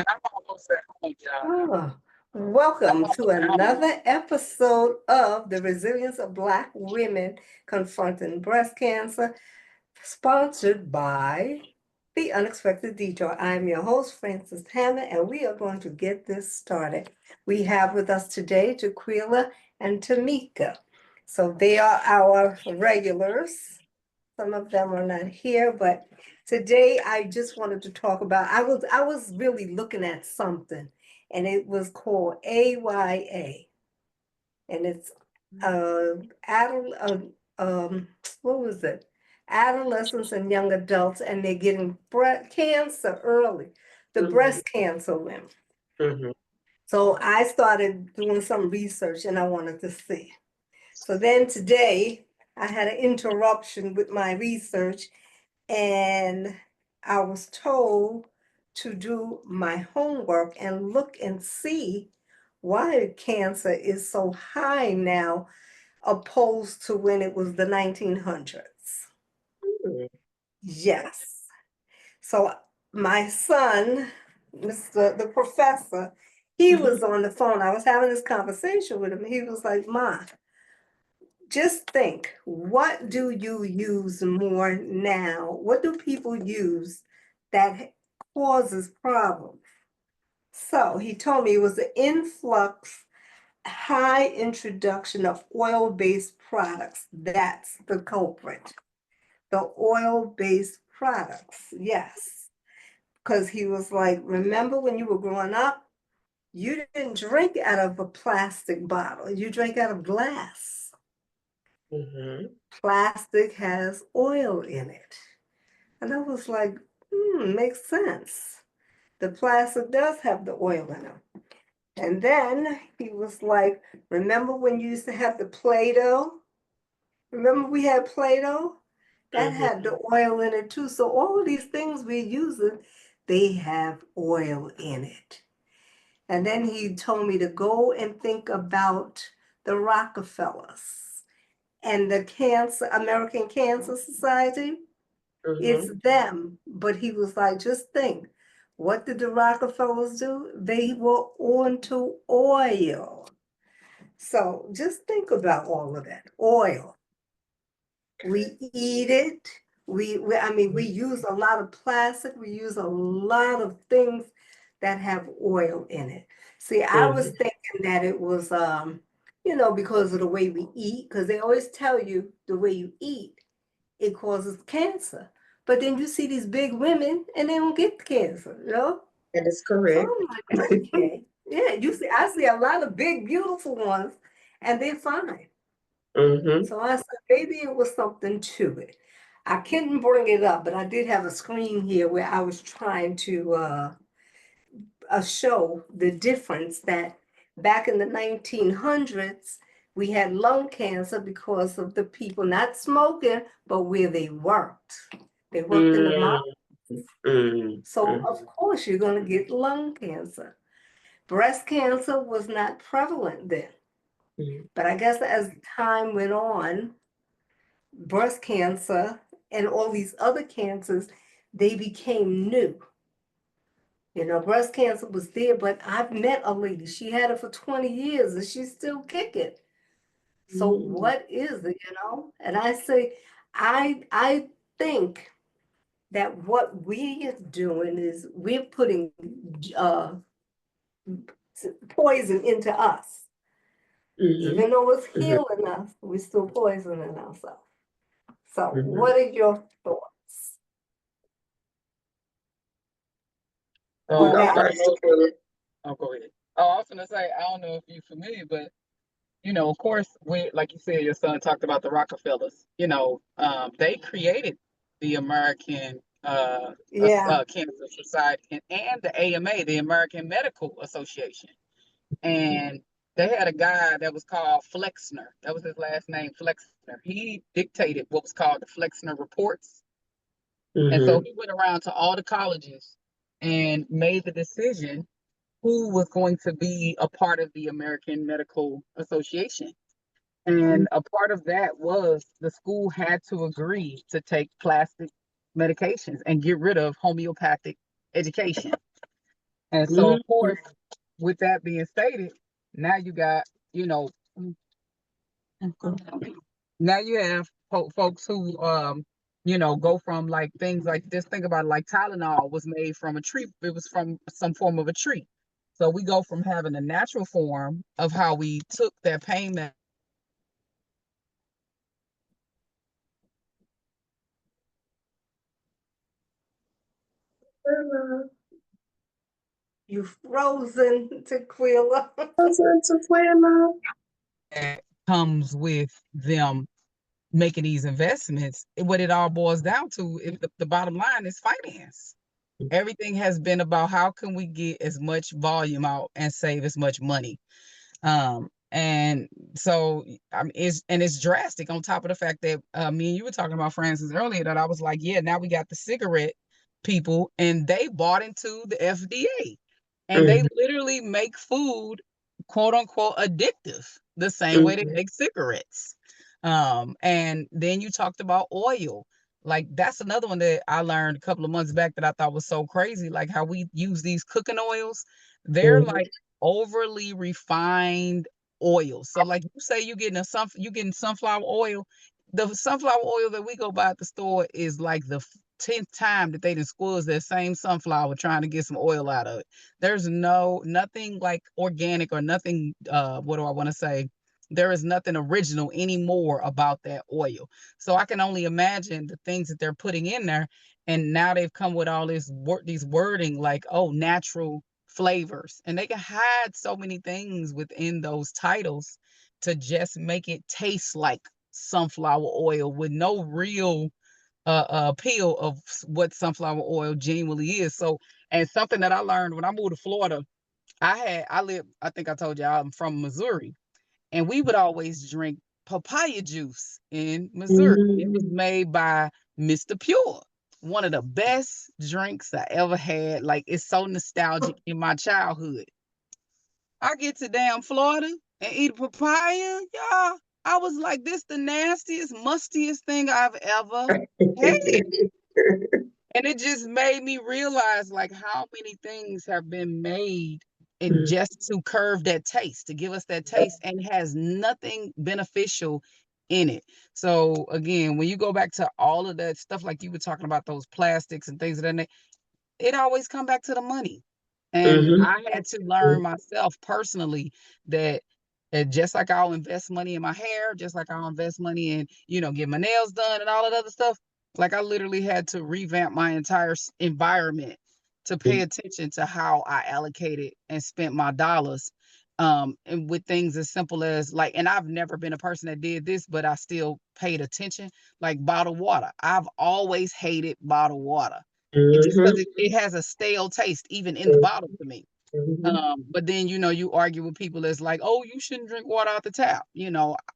I'm almost at home, y'all. Oh, I'm welcome to almost at home. another episode of The Resilience of Black Women Confronting Breast Cancer, sponsored by The Unexpected Detour. I'm your host, Frances Hammond, and we are going to get this started. We have with us today Jaquila and Tamika. So they are our regulars. Some of them are not here, but today I just wanted to talk about I was really looking at something and it was called AYA and it's adult what was it? Adolescents and young adults and they're getting breast cancer early, the Mhm, breast cancer women. mhm, So I started doing some research and I wanted to see. So then today I had an interruption with my research and I was told to do my homework and look and see why cancer is so high now opposed to when it was the 1900s. mhm, Yes. So my son, the professor, he mhm, was on the phone. I was having this conversation with him. He was like, "Ma, just think, what do you use more now? What do people use that causes problems?" So he told me it was the influx, high introduction of oil-based products. That's the culprit. The oil-based products, yes. Because he was like, remember when you were growing up, you didn't drink out of a plastic bottle, you drank out of glass. mhm, Plastic has oil in it. And I was like, makes sense. The plastic does have the oil in it. And then he was like, remember when you used to have the Play-Doh? Remember we had Play-Doh? That had mhm, the oil in it too. So all of these things we're using, they have oil in it. And then he told me to go and think about the Rockefellers and the American Cancer Society. It's mhm, them. But he was like, just think, what did the Rockefellers do? They were onto oil. So just think about all of that. Oil. We eat it. I mean, we use a lot of plastic. We use a lot of things that have oil in it. See, I was mhm, thinking that it was, because of the way we eat, because they always tell you the way you eat, it causes cancer. But then you see these big women and they don't get cancer, you know? that is So correct. I'm like, okay. Yeah, I see a lot of big, beautiful ones and they're fine. Mhm, So I said, maybe it was something to it. I couldn't bring it up, but I did have a screen here where I was trying to show the difference that back in the 1900s, we had lung cancer because of the people not smoking, but where they worked. They worked in the mine. mm, mm, So, mm, of course, you're going to get lung cancer. Breast cancer was not prevalent then. mm, But I guess as time went on, breast cancer and all these other cancers, they became new. Breast cancer was there, but I've met a lady. She had it for 20 years and she's still kicking. So mm, what is it? And I say, I think that what we are doing is we're putting uh, poison into us. mhm, Even though it's mhm. healing us, we're still poisoning ourselves. So Mhm. what are your thoughts You on go I that? don't first, know. Jaquila. Oh, go ahead. Oh, I was gonna say I don't know if you're familiar, but of course, like you said, your son talked about the Rockefellers. They created the American Yeah. Cancer Society and the AMA, the American Medical Association. And they had a guy that was called Flexner. That was his last name, Flexner. He dictated what was called the Flexner Reports. And so Mhm, he went around to all the colleges and made the decision who was going to be a part of the American Medical Association. And a part of that was the school had to agree to take plastic medications and get rid of homeopathic education. And so, of course, with that being stated, now you got, you know, now you have folks who, go from like things like, just think about it, like Tylenol was made from a tree. It was from some form of a tree. So we go from having a natural form of how we took that pain med- You've frozen, Tequila. that comes with them making these investments. What it all boils down to, if the bottom line is finance. Everything has been about how can we get as much volume out and save as much money. And so I mean, it's drastic on top of the fact that me and you were talking about, Francis, earlier, that I was like, yeah, now we got the cigarette people and they bought into the FDA and they literally make food quote unquote addictive the same way they make cigarettes. And then you talked about oil. Like that's another one that I learned a couple of months back that I thought was so crazy. Like how we use these cooking oils, they're like overly refined oil. So like you say you getting sunflower oil. The sunflower oil that we go buy at the store is like the 10th time that they done squeezed that same sunflower trying to get some oil out of it. There's nothing like organic or nothing, what do I want to say? There is nothing original anymore about that oil. So I can only imagine the things that they're putting in there. And now they've come with all these wording like, oh, natural flavors. And they can hide so many things within those titles to just make it taste like sunflower oil with no real appeal of what sunflower oil genuinely is. So, and something that I learned when I moved to Florida, I think I told you I'm from Missouri, and we would always drink papaya juice in Missouri. It was made by Mr. Pure. One of the best drinks I ever had. Like it's so nostalgic in my childhood. I get to damn Florida and eat a papaya, y'all. I was like, this the nastiest, mustiest thing I've ever had. And it just made me realize like how many things have been made and just to curve that taste, to give us that taste, and has nothing beneficial in it. So again, when you go back to all of that stuff, like you were talking about those plastics and things of that nature, it always come back to the money. And I had to learn myself personally that just like I'll invest money in my hair, just like I'll invest money in, get my nails done and all that other stuff. Like I literally had to revamp my entire environment to pay attention to how I allocated and spent my dollars. And with things as simple as like, and I've never been a person that did this, but I still paid attention, like bottled water. I've always hated bottled water. It just because it has a stale taste, even in the bottle to me. But then you argue with people that's like, oh, you shouldn't drink water out the tap.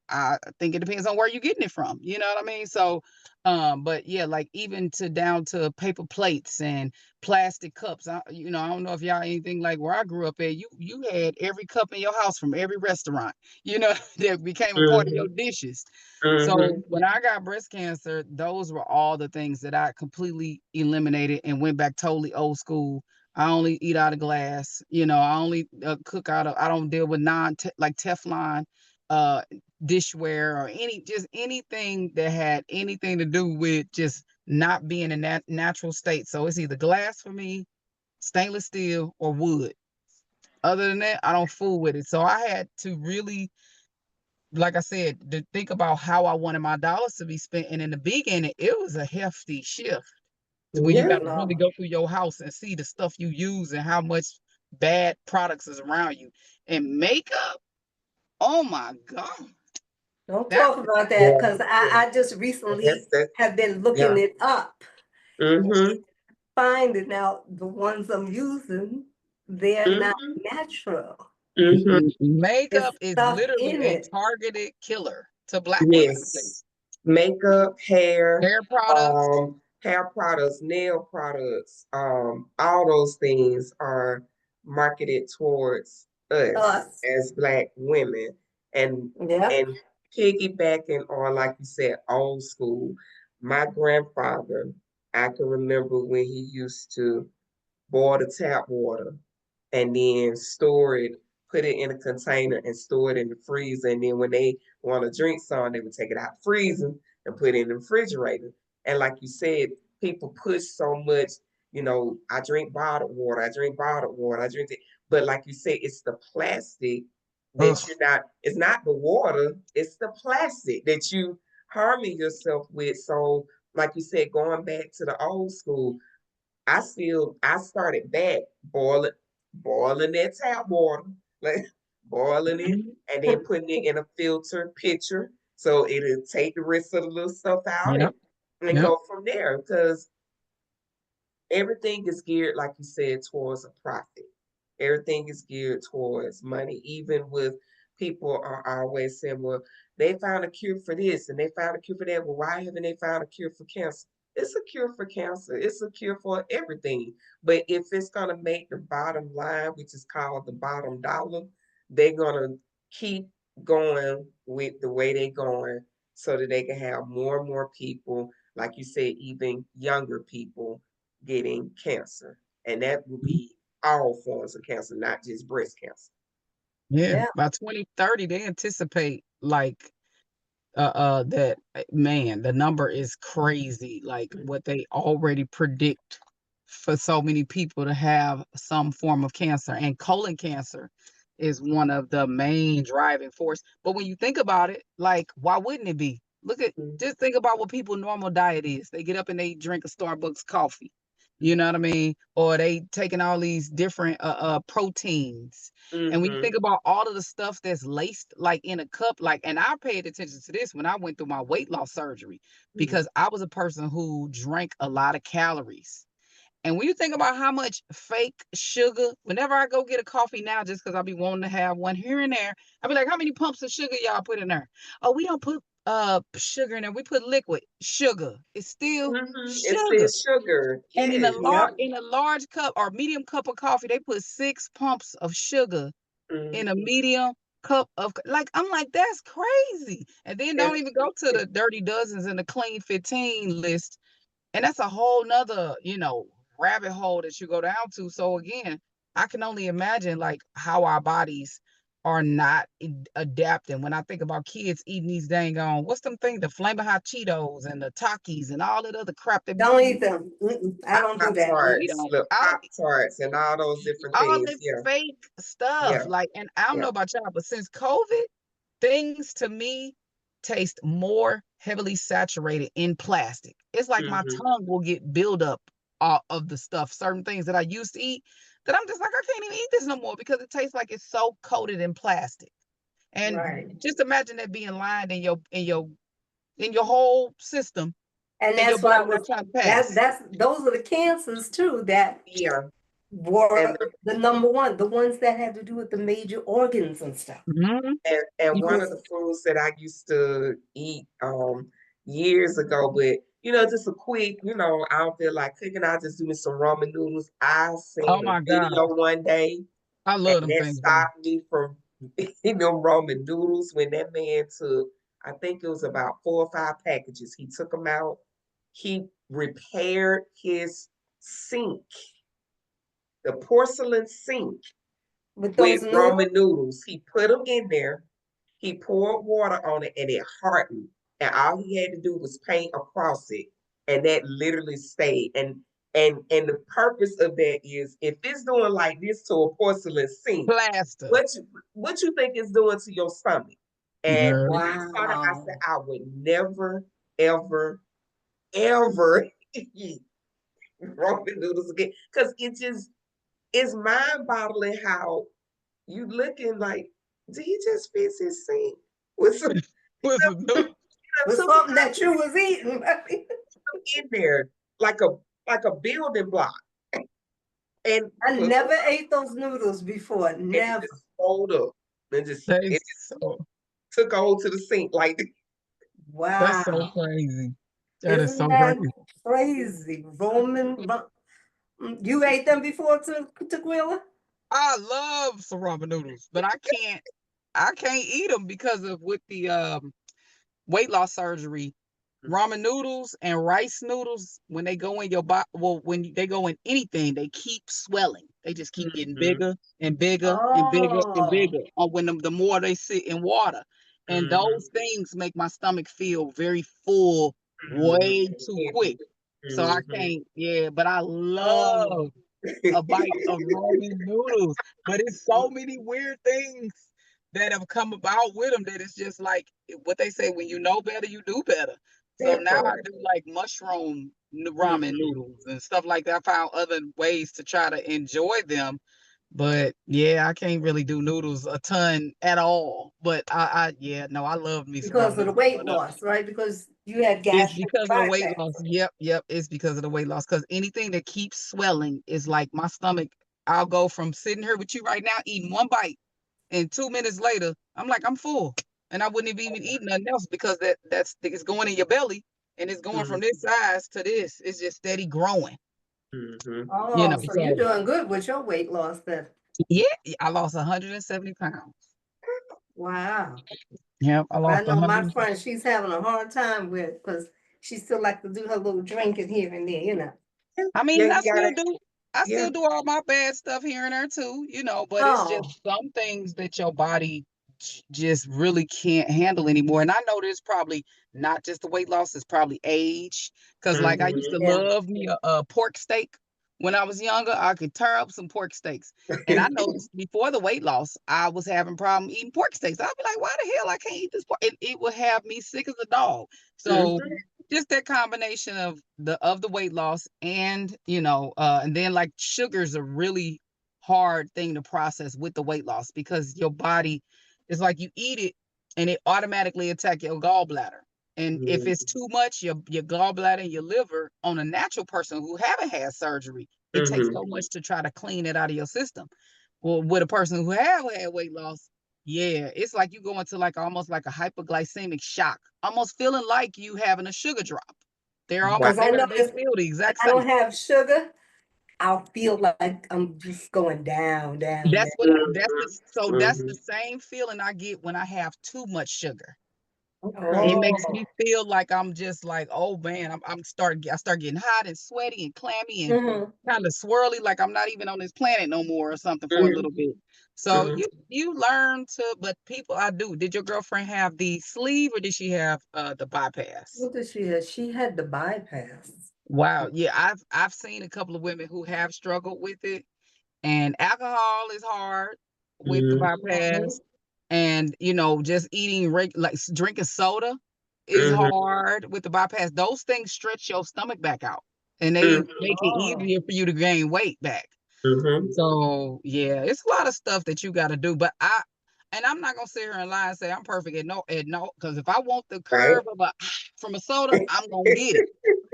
I think it depends on where you're getting it from. You know what I mean? So, but yeah, like even to down to paper plates and plastic cups. I don't know if y'all anything like where I grew up at. You had every cup in your house from every restaurant. That became a part of your dishes. So when I got breast cancer, those were all the things that I completely eliminated and went back totally old school. I only eat out of glass. I only cook out of. I don't deal with like Teflon, uh, dishware or anything that had anything to do with just not being in that natural state. So it's either glass for me, stainless steel, or wood. Other than that, I don't fool with it. So I had to really, like I said, to think about how I wanted my dollars to be spent. And in the beginning, it was a hefty shift to where you got to really go through your house and see the stuff you use and how much bad products is around you. And makeup, oh my God. Don't That talk about that because I just recently have been looking it up. Find it now. The ones I'm using, they're not natural. makeup There's is stuff literally in a it. targeted killer to Black women. Makeup, Hair products. hair products, nail products, all those things are marketed towards us Us. as Black women. And Yeah. and piggybacking on, like you said, old school. My grandfather, I can remember when he used to boil the tap water and then store it, put it in a container and store it in the freezer. And then when they want to drink some, they would take it out the freezer and put it in the refrigerator. And like you said, people push so much, I drink bottled water, I drink bottled water, I drink it. But like you said, it's the plastic that Ugh. it's not the water, it's the plastic that you harming yourself with. So like you said, going back to the old school, I started back boiling that tap water, like boiling it Mhm. and then putting it in a filter pitcher so it'll take the rest of the little stuff out Yep. and Yep. go from there. Because everything is geared, like you said, towards a profit. Everything is geared towards money. Even with people are always saying, well, they found a cure for this and they found a cure for that. Well, why haven't they found a cure for cancer? It's a cure for cancer. It's a cure for everything. But if it's going to make the bottom line, which is called the bottom dollar, they're going to keep going with the way they're going so that they can have more and more people, like you said, even younger people getting cancer. And that will be all forms of cancer, not just breast cancer. Yeah. Yeah. By 2030, they anticipate like that man, the number is crazy. Like what they already predict for so many people to have some form of cancer, and colon cancer is one of the main driving force. But when you think about it, like why wouldn't it be? Look at Just think about what people normal diet is. They get up and they drink a Starbucks coffee. You know what I mean? Or they taking all these different proteins. And when you Mm-hmm. think about all of the stuff that's laced like in a cup, like, and I paid attention to this when I went through my weight loss surgery because I was a person who drank a lot of calories. And when you think about how much fake sugar, whenever I go get a coffee now, just because I'll be wanting to have one here and there, I'll be like, how many pumps of sugar y'all put in there? Oh, we don't put sugar in there. We put liquid sugar. It's still Mm-hmm. It sugar. says sugar. And Yes. Yep. in a large cup or medium cup of coffee, they put 6 pumps of sugar in a Mm-hmm. medium cup of like I'm like that's crazy. And then And don't even go to the dirty dozens and the clean 15 list. And that's a whole nother, rabbit hole that you go down to. So again, I can only imagine like how our bodies are not adapting. When I think about kids eating these dang on what's them things, the flaming hot Cheetos and the Takis and all that other crap that be Don't eat them. Mm-mm. I don't do Pop that. we Tarts, don't look, I don't Pop Tarts, and all those different all things. the Yeah, fake stuff. yeah, Like, and I don't yeah. know about y'all, but since COVID, things to me taste more heavily saturated in plastic. It's like my Mm-hmm. tongue will get buildup of the stuff, certain things that I used to eat that I'm just like, I can't even eat this no more because it tastes like it's so coated in plastic. And Right. just imagine that being lined in your whole system And and your that's what I body not was, trying to pass. those are the cancers too that Yeah, and were the number one, the ones that had to do with the major organs and stuff. Mhm. and one of the foods that I used to eat years ago, but just a quick, I don't feel like cooking. I just do me some ramen noodles. I Oh seen a my God. video one day, I and love them that things, bro. stopped me from eating them ramen noodles when that man took, I think it was about 4 or 5 packages. He took them out. He repaired his sink, the porcelain sink, With with those noodles, ramen noodles. He put them in there. He poured water on it and it hardened. And all he had to do was paint across it. And that literally stayed. And the purpose of that is if it's doing like this to a porcelain sink, Plaster. what you think it's doing to your stomach? And Girl. when I saw that, I said, wow. I would never, ever, ever eat ramen noodles again. Because it's mind boggling how you looking like, did he just fix his sink with some, What's the no? Was took something that you was eating. in there like a building block and I put never ate those noodles before. and it Never. just rolled up and it just So took hold to the sink like that's so Wow. crazy. That is Isn't so that crazy. crazy? You ate them before to Tequila? I love some ramen noodles, but I can't eat them because of with the weight loss surgery. Ramen noodles and rice noodles, when they go in your body, well, when they go in anything, they keep swelling. They just keep getting Mhm. bigger and bigger and bigger and Oh, bigger. Or when the more they sit in water, and Mhm. those things make my stomach feel very full Mhm. way too quick. So I Mhm. can't. Yeah, but I oh, love a bite of ramen noodles. But it's so many weird things that have come about with them that it's just like what they say: when you know better, you do better. So That now I part. do like mushroom ramen Mhm. noodles and stuff like that. I found other ways to try to enjoy them. But yeah, I can't really do noodles a ton at all. But yeah, no, I love me some because ramen of the noodles. weight But loss, right? Because you had it's gastric because of the weight bypass. loss. Yep, yep. It's because of the weight loss. Because anything that keeps swelling is like my stomach. I'll go from sitting here with you right now, eating one bite, and 2 minutes later, I'm like, I'm full. And I wouldn't have even eaten nothing else because that's it's going in your belly and it's going from Mhm. this size to this. It's just steady growing, Mhm. Oh, so you're So doing good with your weight loss then. yeah, I lost 170 pounds. Wow. Yep, I I lost know my 100. friend, she's having a hard time with because she still like to do her little drinking here and there, you know. I Yeah, mean, you gotta. I Yeah. still do all my bad stuff here and there too, but it's just Oh, some things that your body just really can't handle anymore. And I know there's probably not just the weight loss, it's probably age. Cause like I used to Mhm. yeah. love me a pork steak when I was younger. I could tear up some pork steaks. And I noticed before the weight loss, I was having problem eating pork steaks. I'd be like, why the hell I can't eat this pork? It would have me sick as a dog. So Mhm. just that combination of the weight loss and and then like sugar's a really hard thing to process with the weight loss because your body is like you eat it and it automatically attack your gallbladder, and if Mhm. it's too much, your gallbladder and your liver on a natural person who haven't had surgery, it takes Mhm. so much to try to clean it out of your system. Well, with a person who have had weight loss, yeah, it's like you go into like almost like a hypoglycemic shock, almost feeling like you having a sugar drop. They're Wow. because almost I know they if feel the exact I same. don't have sugar, I'll feel like I'm just going down, down, down. Mhm. That's the Mhm. same feeling I get when I have too much sugar. Okay. It makes Oh, me feel like I'm just like, oh man, I start getting hot and sweaty and clammy and hmm, kind of swirly, like I'm not even on this planet no more or something for a Mhm. little bit. So Mhm. you learn to, but people, I do. Did your girlfriend have the sleeve or did she have the bypass? what did she have? She had the bypass. Wow, yeah, I've seen a couple of women who have struggled with it, and alcohol is hard with the Mhm. bypass, and just eating like drinking soda is Mhm. hard with the bypass. Those things stretch your stomach back out and they Mhm. make it Oh, easier for you to gain weight back. Mhm. So yeah, it's a lot of stuff that you got to do. But I'm not gonna sit here and lie and say I'm perfect at no, because if I want the Right. curve of a from a soda, I'm gonna get it.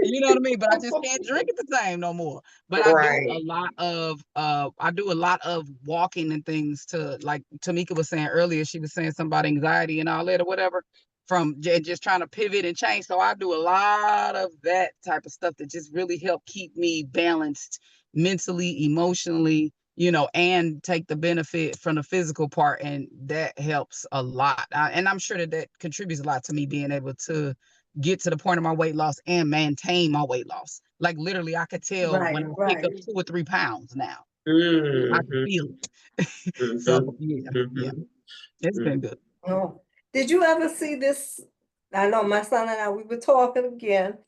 You know what I mean? But I just can't drink it the same no more. But Right. I do a lot of walking and things, to like Tamika was saying earlier. She was saying something about anxiety and all that or whatever, from just trying to pivot and change. So I do a lot of that type of stuff that just really help keep me balanced mentally, emotionally, and take the benefit from the physical part. And that helps a lot. And I'm sure that that contributes a lot to me being able to get to the point of my weight loss and maintain my weight loss. Like literally, I could tell when right, I pick right. up 2 or 3 pounds now. I can Mhm. feel it. So Mhm. yeah, yeah, Mhm. it's Mhm. been good. Oh, did you ever see this? I know my son and I, we were talking again,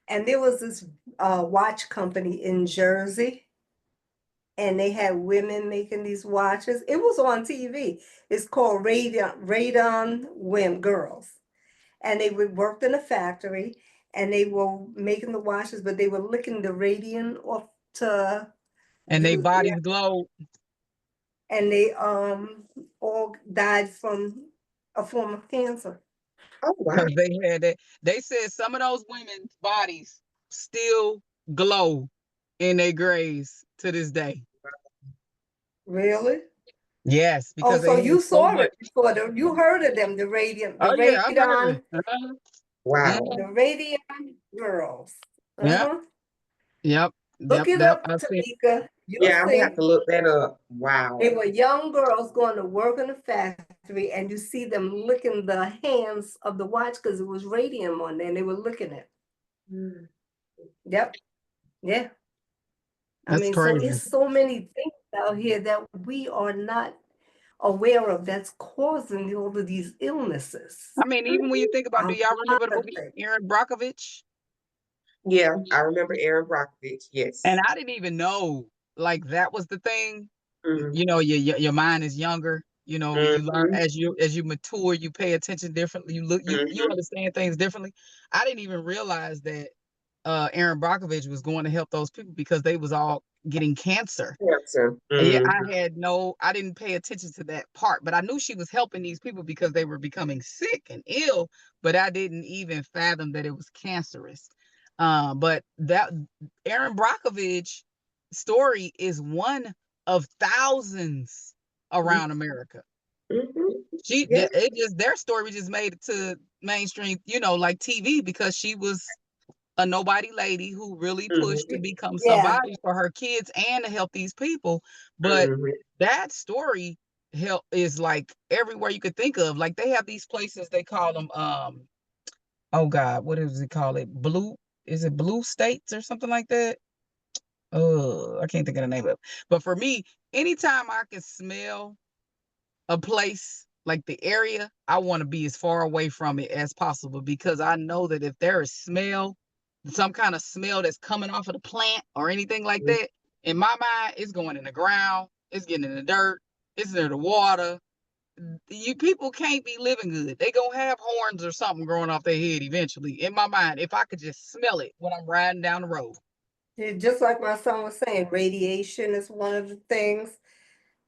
and there was this watch company in Jersey, and they had women making these watches. It was on TV. It's called Radon Women Girls, and they worked in a factory, and they were making the watches, but they were licking the radium off to And they do, yeah, bodies glow and they all died from a form of cancer. Oh wow. because they had that. They said some of those women's bodies still glow in their graves to this day. Really? Yes, Oh, because so they you had so saw much. it before, you heard of them, Oh yeah, I've heard it. Wow. The Mhm. Radiant Girls. Yep, Uh-huh. yep, Look yep, it yep. up, I've seen. Tamika. You'll Yeah, I'm gonna have see. to look that up. They Wow. were young girls going to work in a factory, and you see them licking the hands of the watch because it was radium on there, and they were licking it. Mm. Yep. Yeah. I That's mean, so crazy. it's so many things out here that we are not aware of that's causing all of these illnesses. I mean, even when you think A about, do y'all lot remember the of movie things. Erin Brockovich? Yeah, I remember Aaron Brockovich. And Yes. I didn't even know like that was the thing. Mm-hmm. You know, your mind is younger. You know, you learn Mm-hmm. as you mature, you pay attention differently. You Mm-hmm. understand things differently. I didn't even realize that Aaron Brockovich was going to help those people because they was all getting cancer. Cancer. Yeah, Mm-hmm. I didn't pay attention to that part, but I knew she was helping these people because they were becoming sick and ill, but I didn't even fathom that it was cancerous. But that Aaron Brockovich story is one of thousands around America. Mm-hmm. Yeah. It just their story just made it to mainstream, you know, like TV because she was a nobody lady who really pushed Mm-hmm. to become Yeah. somebody for her kids and to help these people. But Mm-hmm. that story help is like everywhere you could think of. Like they have these places they call them oh God, what does it call it? Blue, is it blue states or something like that? I can't think of the name of it. But for me, anytime I can smell a place like the area, I want to be as far away from it as possible because I know that if there is smell, some kind of smell that's coming off of the plant or anything like that, in my mind, it's going in the ground, it's getting in the dirt, it's near the water. You people can't be living good. They gonna have horns or something growing off their head eventually. In my mind, if I could just smell it when I'm riding down the road. Yeah, just like my son was saying, radiation is one of the things.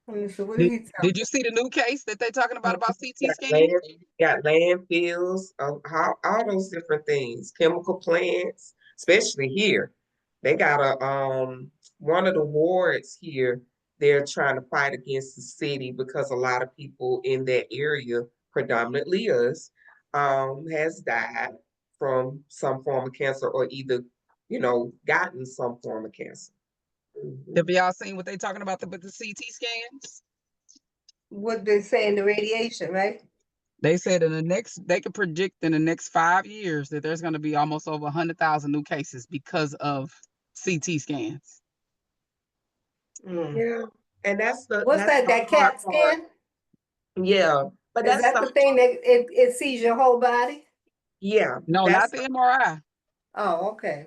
Let me see, what did Did, he tell did you see the new case that they talking about CT Got scans? land, got landfills, all those different things, chemical plants, especially here. They got a one of the wards here. They're trying to fight against the city because a lot of people in that area, predominantly us, has died from some form of cancer or either, gotten some form of cancer. Mhm. Have y'all seen what they talking about with the CT scans? what they say in the radiation, right? They said they could predict in the next 5 years that there's going to be almost over 100,000 new cases because of CT scans. Mm. Yeah, and What's that's that? the That hard CAT part. scan? Yeah, but Is that's that the the thing that it sees your whole body? yeah, No, that's not the MRI, Oh, okay.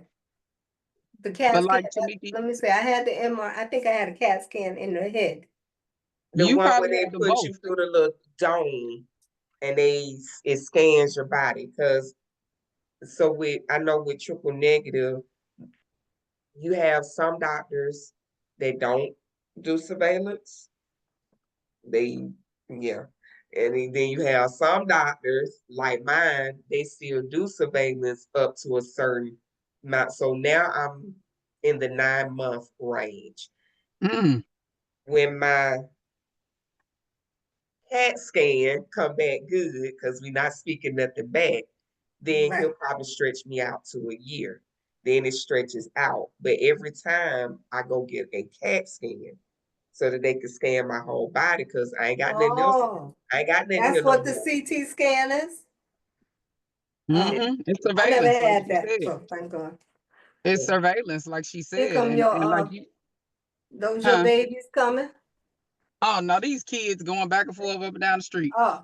The but CAT scan. like Tamiki, Let me see. I had the MR. I think I had a CAT scan in the head. the you one where probably they have them put both. you through the little dome and it scans your body. Because I know with triple negative, you have some doctors that don't do surveillance. They yeah. And then you have some doctors like mine, they still do surveillance up to a certain amount. So now I'm in the 9-month range. Mm. When my CAT scan come back good, because we're not speaking nothing back, then Right. he'll probably stretch me out to a year. Then it stretches out. But every time I go get a CAT scan so that they can scan my whole body, because I ain't got nothing else. Oh, I ain't got nothing that's here no what the more. CT scan is? Oh, It's I never surveillance, like had she that, said. so thank God. It's surveillance, like she Here said, come and like your you, those your huh? babies coming? Oh no, these kids going back and forth up and down the street. Oh,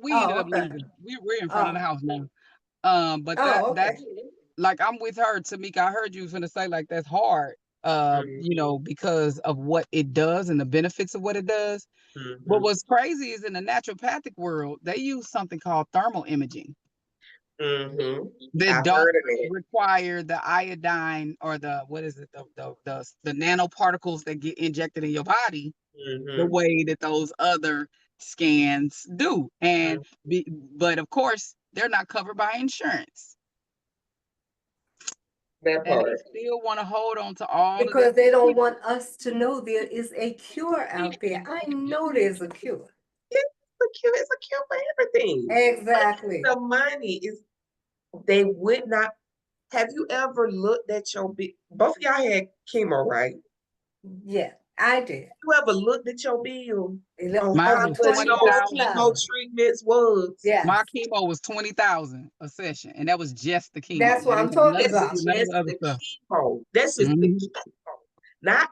We ended oh, up okay. leaving. We're in front of the Oh, house now. But oh, that's okay. like I'm with her, Tamika. I heard you was gonna say like that's hard. You Mhm, know, because of what it does and the benefits of what it does. But mhm, what's crazy is in the naturopathic world, they use something called thermal imaging mhm. that I've don't heard of it. require the iodine or the what is it, the nanoparticles that get injected in your body the Mhm, way that those other scans do. mhm. But of course, they're not covered by insurance. That And they part. still want to hold on to all of this. Because they don't want us to know there is a cure out there. I know there's a cure. It's a cure for everything. But Exactly. the money is, they would not. Have you ever looked at your both of y'all had chemo, right? Yeah, I did. You ever looked at your bill on Mine how was much those chemo 11,000. treatments was? Yes, my chemo was 20,000 a session, and that was just the chemo. that's That what didn't I'm have talking nothing to That's do about. with none of just the other the stuff. chemo. That's just the Mhm. chemo. not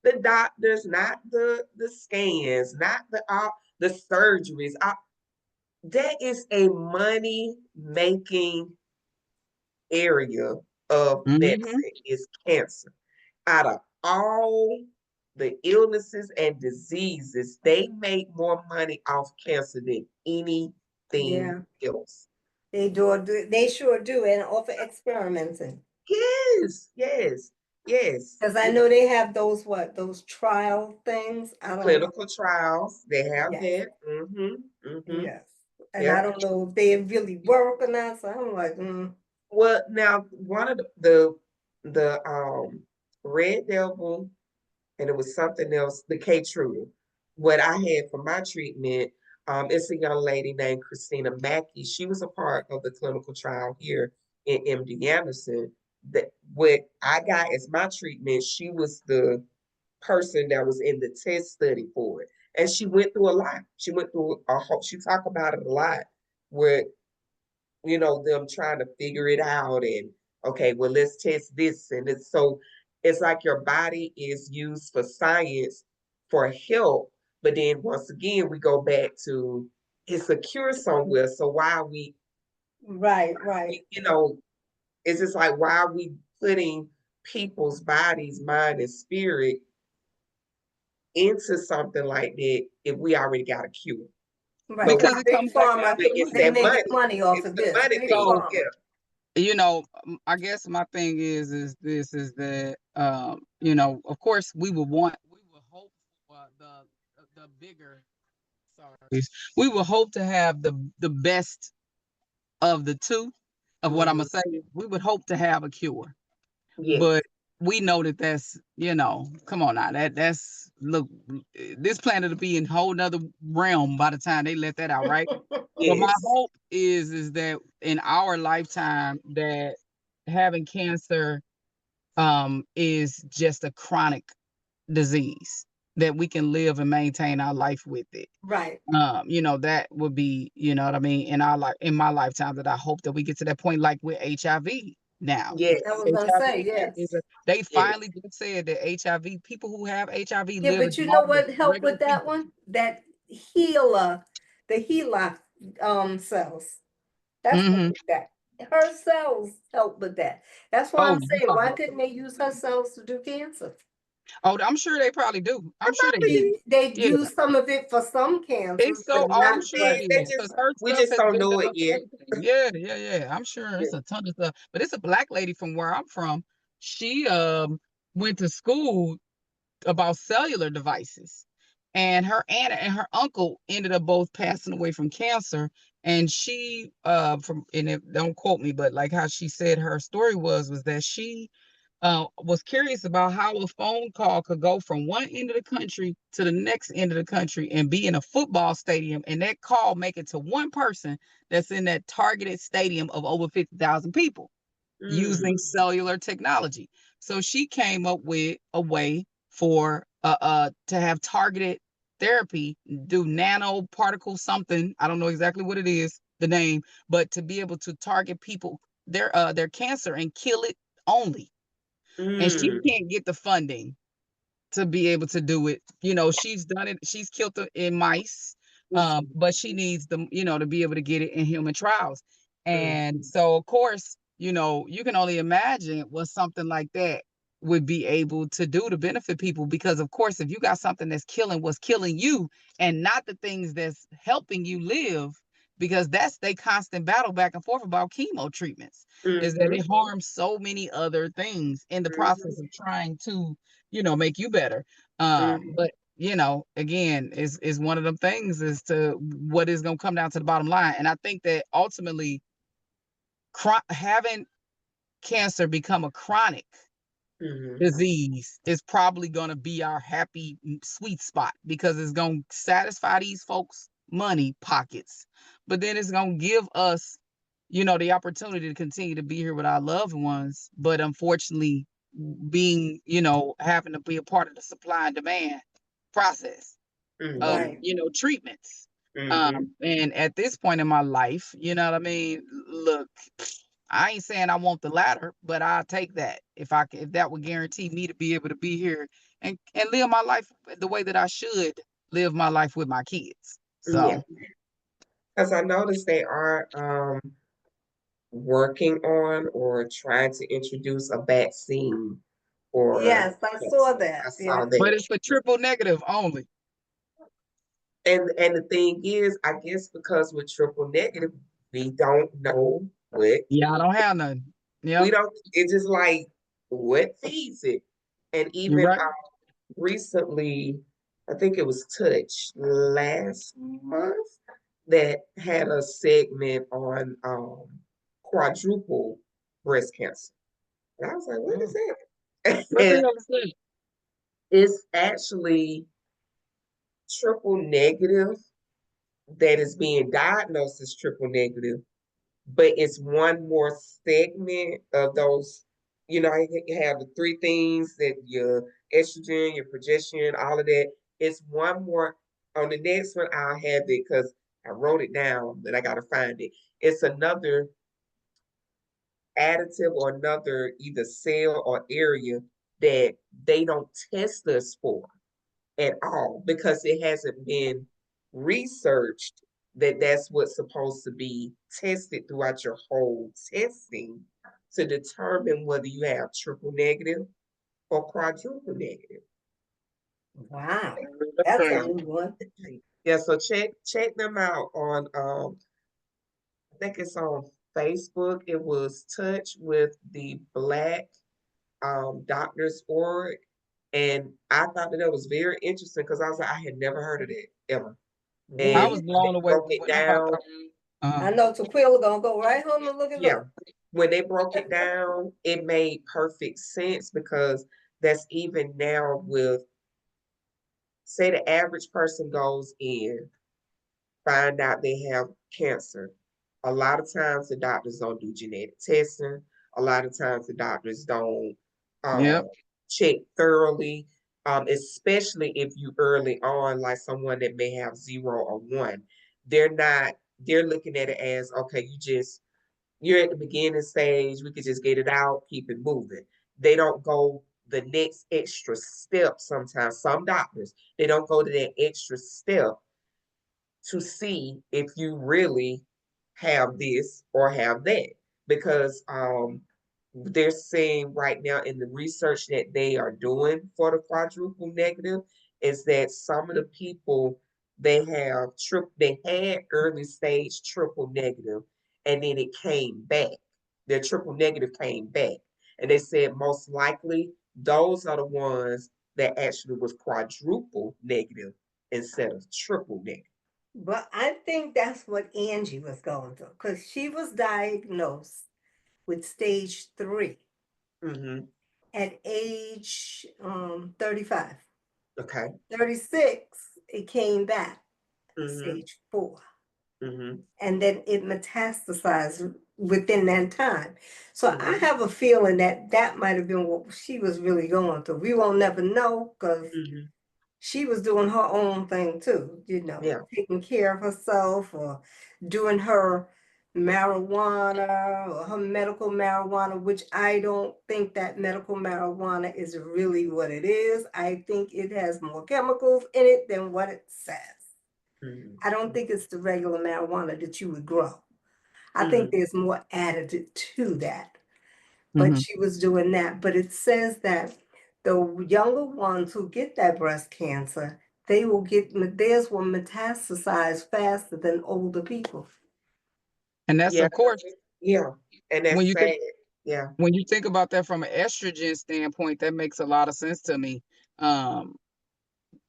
the doctors, not the scans, not the surgeries. That is a money making area of Mm-hmm. medicine is cancer. Out of all the illnesses and diseases, they make more money off cancer than anything Yeah, else. they sure do, and offer experimenting. Yes, yes, yes. Because I know they have those trial things. I don't know. Clinical trials, they have Yes, that. yes. And I Yep. don't know if they really work or not. So I'm like, Well, now one of the Red Devil, and it was something else, the Keytruda. What I had for my treatment, it's a young lady named Christina Mackey. She was a part of the clinical trial here in MD Anderson. That what I got as my treatment, she was the person that was in the test study for it. And she went through a lot. She went through a whole, she talked about it a lot, where them trying to figure it out and okay, well, let's test this. And it's like your body is used for science for help. But then once again, we go back to it's a cure somewhere. So why are right, right, it's just like why are we putting people's bodies, mind, and spirit into something like that if we already got a cure? right. But why? Because Because it big comes back pharma, down But to, it's they that making money. money off It's of the this. money Big thing. so, Yeah. pharma. I guess my thing is this is that, of course we would hope for the bigger, sorry, we would hope to have the best of the two of what I'm Hmm. gonna say. We would hope to have a cure, Yes. but we know that come on now, that's look, this planet will be in a whole nother realm by the time they let that out, right? But my Yes. hope is that in our lifetime that having cancer is just a chronic disease that we can live and maintain our life with it. Right. That would be, you know what I mean, in my lifetime, that I hope that we get to that point, like with HIV now. I Yes. was gonna say HIV yes. they Yes. finally just said that HIV, people who have HIV Yeah, live as but you know long as what helped regular with that people. one? That healer, the HeLa cells. That's what Hmm. did that. Her cells help with that. That's why Oh, I'm you saying, talking why about? couldn't they use her cells to do cancer? Oh, I'm sure they probably do. I'm sure they do. They Yeah, use some of it for some cancers, it's so. but Oh, I'm not sure breast it They is, just because her we stuff just has don't been know it done for yet. everything. Yeah, yeah, yeah. I'm sure Yeah. it's a ton of stuff. But it's a black lady from where I'm from. She went to school about cellular devices, and her aunt and her uncle ended up both passing away from cancer. And she don't quote me, but like how she said her story was that she was curious about how a phone call could go from one end of the country to the next end of the country and be in a football stadium, and that call make it to one person that's in that targeted stadium of over 50,000 people using Mm, cellular technology. So she came up with a way for to have targeted therapy, do nanoparticle something. I don't know exactly what it is, the name, but to be able to target people their cancer and kill it only. And she mm, can't get the funding to be able to do it. She's done it. She's killed it in mice, mm, but she needs to be able to get it in human trials. mm, And so, of course, you can only imagine what something like that would be able to do to benefit people. Because, of course, if you got something that's killing what's killing you and not the things that's helping you live, because that's they constant battle back and forth about chemo treatments, is that mhm, it harms so many other things in the mhm, process of trying to make you better. mhm, But again, is one of them things as to what is going to come down to the bottom line. And I think that ultimately, having cancer become a chronic mhm, disease is probably going to be our happy sweet spot, because it's going to satisfy these folks' money pockets, but then it's going to give us, the opportunity to continue to be here with our loved ones. But unfortunately, being, having to be a part of the supply and demand process of, mhm, right. treatments. mhm, And at this point in my life, you know what I mean? Look, I ain't saying I want the latter, but I'll take that if that would guarantee me to be able to be here and live my life the way that I should live my life with my kids. Yeah, So because I noticed they are working on or trying to introduce a vaccine for Yes, I saw cancer. that. I saw Yeah. but that. it's for triple negative only. And the thing is, I guess because we're triple negative, we don't know what Yeah, I don't have none. we Yep, don't. It's just like what feeds it. And you're even right. recently, I think it was Touch last month that had a segment on quadruple breast cancer. And I was like, what is Mm. that? What the And hell is that? it's actually triple negative that is being diagnosed as triple negative, but it's one more segment of those. You know, you have the three things that your estrogen, your progesterone, all of that. It's one more. On the next one, I'll have it because I wrote it down, but I gotta find it. It's another additive or another either cell or area that they don't test us for at all because it hasn't been researched that that's what's supposed to be tested throughout your whole testing to determine whether you have triple negative or quadruple negative. Wow. That's That's a crazy. new one. Yeah, so check them out on I think it's on Facebook. It was Touch with the Black Doctors Org. And I thought that that was very interesting because I was like, I had never heard of that ever. I And Me was when they blown away broke when it I down, thought. I Uh, know Tequila gonna go right home and look it yeah, up. when they broke it down, it made perfect sense because that's even now with, say, the average person goes in, find out they have cancer. A lot of times the doctors don't do genetic testing. A lot of times the doctors don't uh, yep, check thoroughly, especially if you early on, like someone that may have 0 or 1. They're not, they're looking at it as, okay, you're at the beginning stage, we could just get it out, keep it moving. They don't go the next extra step sometimes. Some doctors, they don't go to that extra step to see if you really have this or have that because they're saying right now in the research that they are doing for the quadruple negative is that some of the people they had early stage triple negative and then it came back. Their triple negative came back, and they said most likely those are the ones that actually was quadruple negative instead of triple negative. But I think that's what Angie was going through because she was diagnosed with stage 3 Mm-hmm. at age 35. Okay. 36, it came back, Mm-hmm. stage 4. Mm-hmm. And then it metastasized within that time. So I Mm-hmm. have a feeling that that might have been what she was really going through. We won't never know because Mm-hmm. she was doing her own thing too, Yeah. taking care of herself or doing her marijuana or her medical marijuana, which I don't think that medical marijuana is really what it is. I think it has more chemicals in it than what it says. I don't Mm-hmm. think it's the regular marijuana that you would grow. I think Mm-hmm. there's more added to that. But hmm she was doing that. But it says that the younger ones who get that breast cancer, theirs will metastasize faster than older people. and that's Yeah. of course Yeah. And when that's you sad. think Yeah. when you think about that from an estrogen standpoint, that makes a lot of sense to me. Um,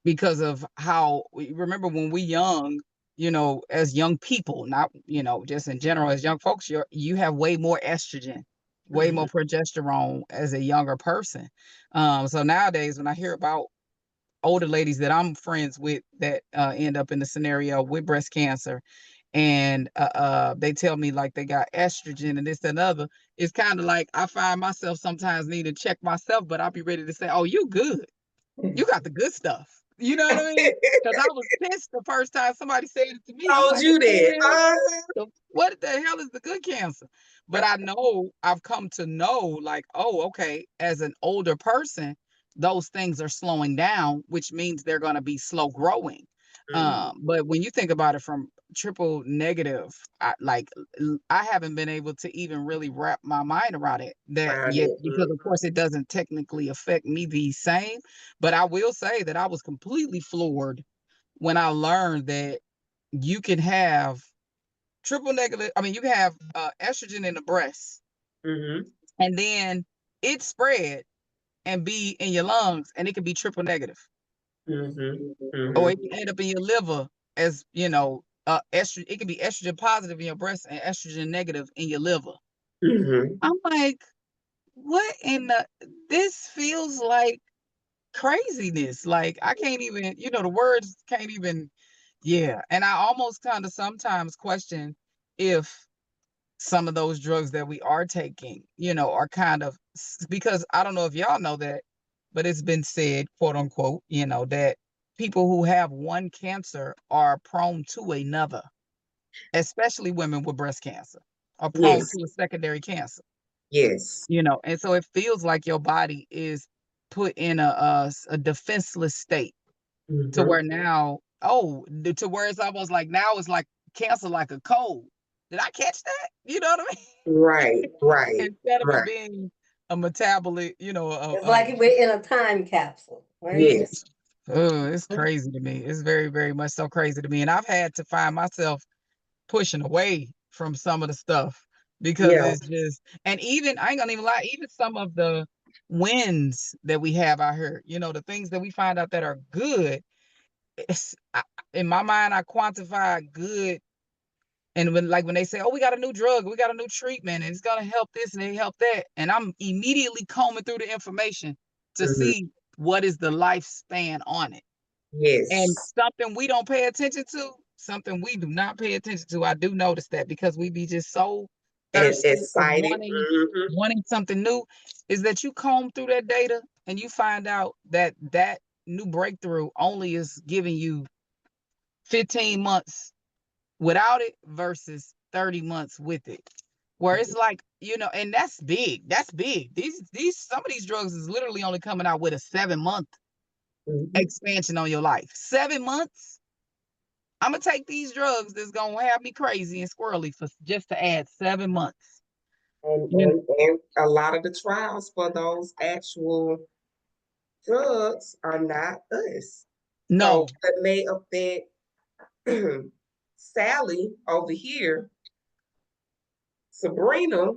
because of how remember when we young, as young people, not just in general as young folks, you have way more estrogen, way Mm-hmm. more progesterone as a younger person. So nowadays when I hear about older ladies that I'm friends with that end up in the scenario with breast cancer, and they tell me like they got estrogen and this and other, it's kind of like I find myself sometimes needing to check myself, but I'll be ready to say, oh, you good, you got the good stuff. You know what I mean? Because I was pissed the first time somebody said it to me. I'm Told like, you what the that. hell? What the hell is the good cancer? But I know I've come to know, like, oh, okay, as an older person, those things are slowing down, which means they're going to be slow growing. But when you think about it from triple negative, I haven't been able to even really wrap my mind around it that Around yet, it. because of course it doesn't technically affect me the same. But I will say that I was completely floored when I learned that you can have triple negative. I mean, you can have estrogen in the breast, Mm-hmm. and then it spread and be in your lungs, and it can be triple negative, Mm-hmm. or Mm-hmm. it can end up in your liver as estrogen. It can be estrogen positive in your breast and estrogen negative in your liver. Mm-hmm. I'm like, what in the? This feels like craziness. Like I can't even, the words can't even. Yeah, and I almost kind of sometimes question if some of those drugs that we are taking, are kind of, because I don't know if y'all know that, but it's been said, quote unquote, that people who have one cancer are prone to another, especially women with breast cancer are prone Yes. to a secondary cancer, Yes. and so it feels like your body is put in a defenseless state to Mm-hmm. where now, to where it's almost like now it's like cancer, like a cold. Did I catch that? You know what I Right. mean? Right. Instead of it Right. being a metabolite, It's like we're in a time capsule, right? Yes. oh, it's crazy to me. It's very, very much so crazy to me. And I've had to find myself pushing away from some of the stuff because Yeah. it's just, and even, I ain't gonna even lie, even some of the wins that we have out here, the things that we find out that are good, it's, in my mind, I quantify good. And when they say, "Oh, we got a new drug, we got a new treatment, and it's gonna help this and it help that," and I'm immediately combing through the information to Mm-hmm. see what is the lifespan on it. And Yes. something we don't pay attention to, something we do not pay attention to. I do notice that because we be just so And thirsty of excited. Mm-hmm. wanting something new, is that you comb through that data and you find out that that new breakthrough only is giving you 15 months without it versus 30 months with it. Where it's like, and that's big. That's big. These some of these drugs is literally only coming out with a 7-month Mm-hmm. expansion on your life. 7 months. I'm gonna take these drugs that's gonna have me crazy and squirrely for just to add 7 months. And, You and and a lot of the trials for those actual drugs are not us. So no, it may affect Sally over here, Sabrina,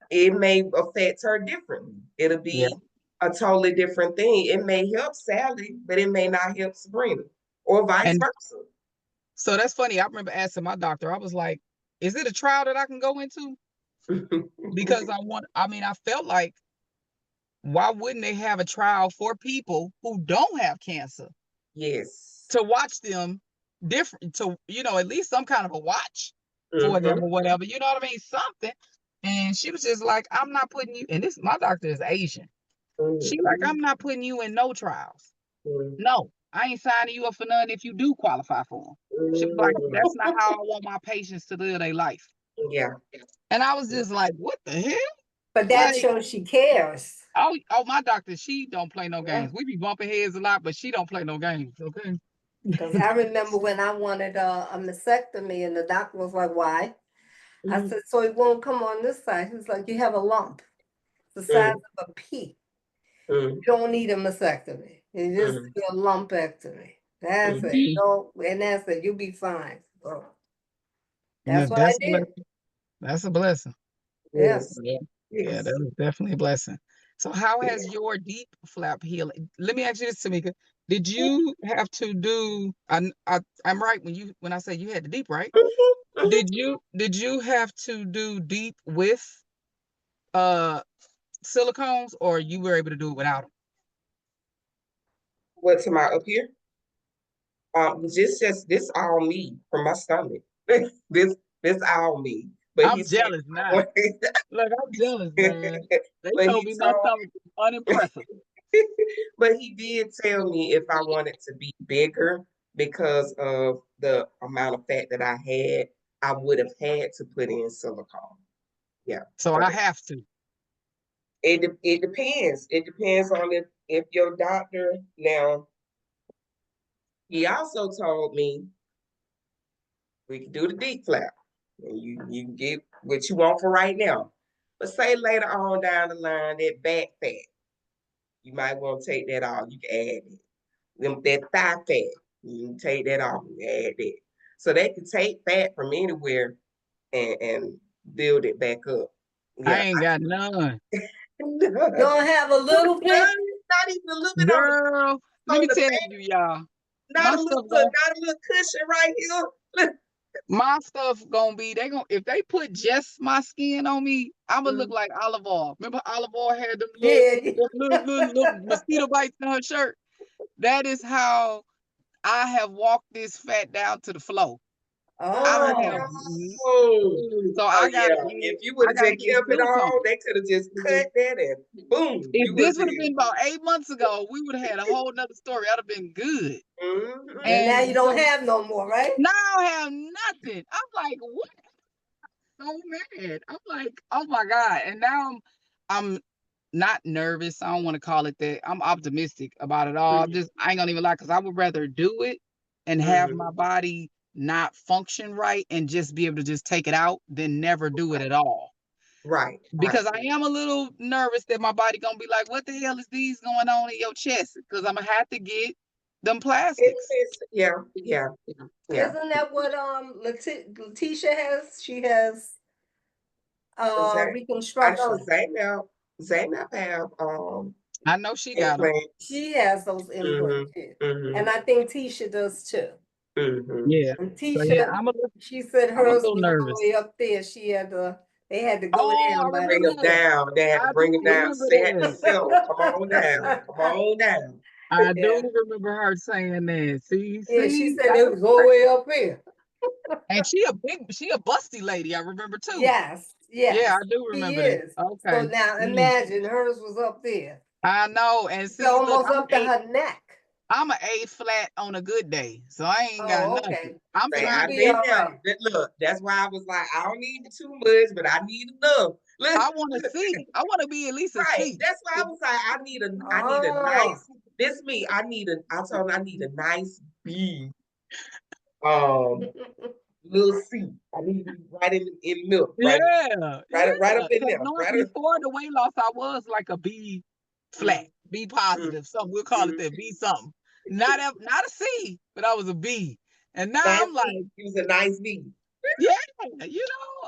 it may affect her differently. It'll yeah. be a totally different thing. It may help Sally, but it may not help Sabrina, or vice And versa. so that's funny. I remember asking my doctor, I was like, is it a trial that I can go into? Because I felt like, why wouldn't they have a trial for people who don't have cancer Yes. to watch them different, to, at least some kind of a watch for them Mm-hmm. or whatever, you know what I mean? Something. And she was just like, I'm not putting you, and this, my doctor is Asian. She like, Mm-hmm. I'm not putting you in no trials. Mm-hmm. No, I ain't signing you up for none if you do qualify for them. She was like, Mm-hmm. that's not how I want my patients to live their life. Yeah. And I was just like, what the hell? But that Like, shows she cares. oh, my doctor, she don't play no Yeah. games. We be bumping heads a lot, but she don't play no games. Okay. Because I remember when I wanted a mastectomy, and the doctor was like, "Why?" I Mm-hmm. said, "So it won't come on this side." He's like, "You have a lump the size of a pea. Mm-hmm. You don't need a mastectomy. You just Mm-hmm. do a lumpectomy. That's it. Mhm. Go, and that's it. You'll be fine." So Yeah, that's what I that's a did. blessing. That's a blessing. Yeah. Yes. Yeah. Yeah, Yes. that is definitely a blessing. So how has Yes. your deep flap healing? Let me ask you this, Tamika. Did you have to do, I'm right when I say you had the deep, right? Mm-hmm. Mm-hmm. Did you have to do deep with uh silicones, or you were able to do it without them? What's my up here? Just this all me from my stomach. This all me. But he I'm said, jealous now. Look, I'm jealous, man. They but told he me my told stomach was unimpressive. But he did tell me if I wanted to be bigger because of the amount of fat that I had, I would have had to put in silicone. Yeah. So So I have to. it depends. It depends on if your doctor now. He also told me we can do the deep flap. And you can get what you want for right now. But say later on down the line, that back fat, you might want to take that off. You can add it. That thigh fat, you can take that off and add that. So they can take fat from anywhere and build it back up. I Yeah. ain't got none. Don't have a little bit. Not even a little bit Girl, let on me the tell back. you, y'all. Not My a little, stuff gon' not a little cushion right here. my stuff gonna be they gonna if they put just my skin on me, I'ma look Mm. like Olive Oil. Remember Olive Oil had Yeah. them little mosquito bites on her shirt? That is how I have walked this fat down to the floor. I have Oh. Oh, so oh I yeah. gotta If you would I have gotta just get kept it silicone. on, they could have just cut that and boom, If you would have this would have been. been about 8 months ago, we would have had a whole nother story. I'd have been good. And now And you don't so have no more, right? now I have nothing. I'm like, what? So mad. I'm like, oh my God. And now I'm not nervous. I don't want to call it that. I'm optimistic about it all. I ain't gonna even lie, because I would rather do it and have my body not function right and just be able to just take it out than never do it at all. Right, right. Because I am a little nervous that my body gonna be like, what the hell is these going on in your chest? Because I'm gonna have to get them plastics. Yeah, yeah, yeah. Isn't that what Letitia has? She has Zay- I know reconstruction. Zaynab have I know she got them. implants. She has those implants, yeah. Mm-hmm. And I think Tisha does too. Mm-hmm. Yeah. And So yeah, Tisha, she said I'm a hers little was all the nervous. way up there. They had to go Oh, down I by Bring them remember that. down. They had to I bring do them down. remember They had to that. sell them. Come on down. Come on down. I Yeah. do remember her saying that. Yeah, she See, said it was all the way up here. and she a busty lady. I remember too. Yes, Yeah, yes, I do she remember that. is. So Okay. now Mm. imagine hers was up there. I know. And It's see, look, almost up to her neck. I'm an A flat on a good day, so I ain't got Oh, nothing. okay. I'm Say, So you'll I've trying. be been all there. right. Look, that's why I was like, I don't need too much, but I need enough. Look, I want to see. I want to be at least a right. C. That's why I was like, I need a Oh. nice. This me. I told him I need a nice B. Um, little C. I need to be right in milk, Yeah, yeah. right up in Because there, no, right up. before the weight loss, I was like a B flat, B Mm, positive, something. We'll call it mm. that, B something. Not a C, but I was a B. And now Nice I'm B. like, He was a nice B. yeah,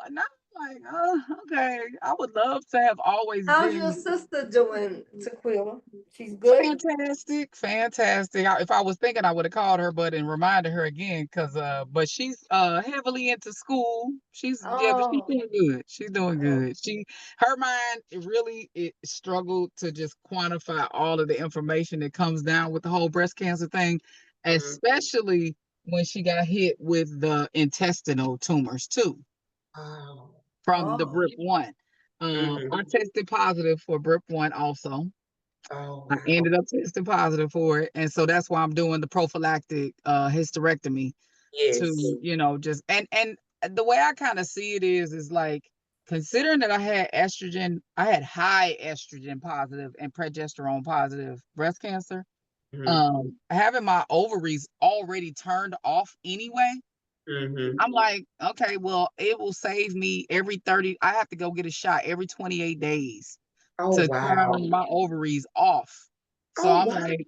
now I'm like, okay. I would love to have always How's your been sister doing, Tequila? She's good? fantastic, fantastic. If I was thinking, I would have called her, but and reminded her again, but she's heavily into school. But she's Oh, doing good. She's doing oh. good. Her mind it struggled to just quantify all of the information that comes down with the whole breast cancer thing, Mhm. especially when she got hit with the intestinal tumors too Oh. from the Oh. BRIP1. Mhm. I tested positive for BRIP1 also. Oh I wow. ended up testing positive for it. And so that's why I'm doing the prophylactic hysterectomy Yes. to, just and the way I kind of see it is like considering that I had high estrogen positive and progesterone positive breast cancer, Mhm. having my ovaries already turned off anyway. Mhm. I'm like, okay, well, it will save me I have to go get a shot every 28 days Oh to wow. turn my ovaries off. So Oh I'm wow. like,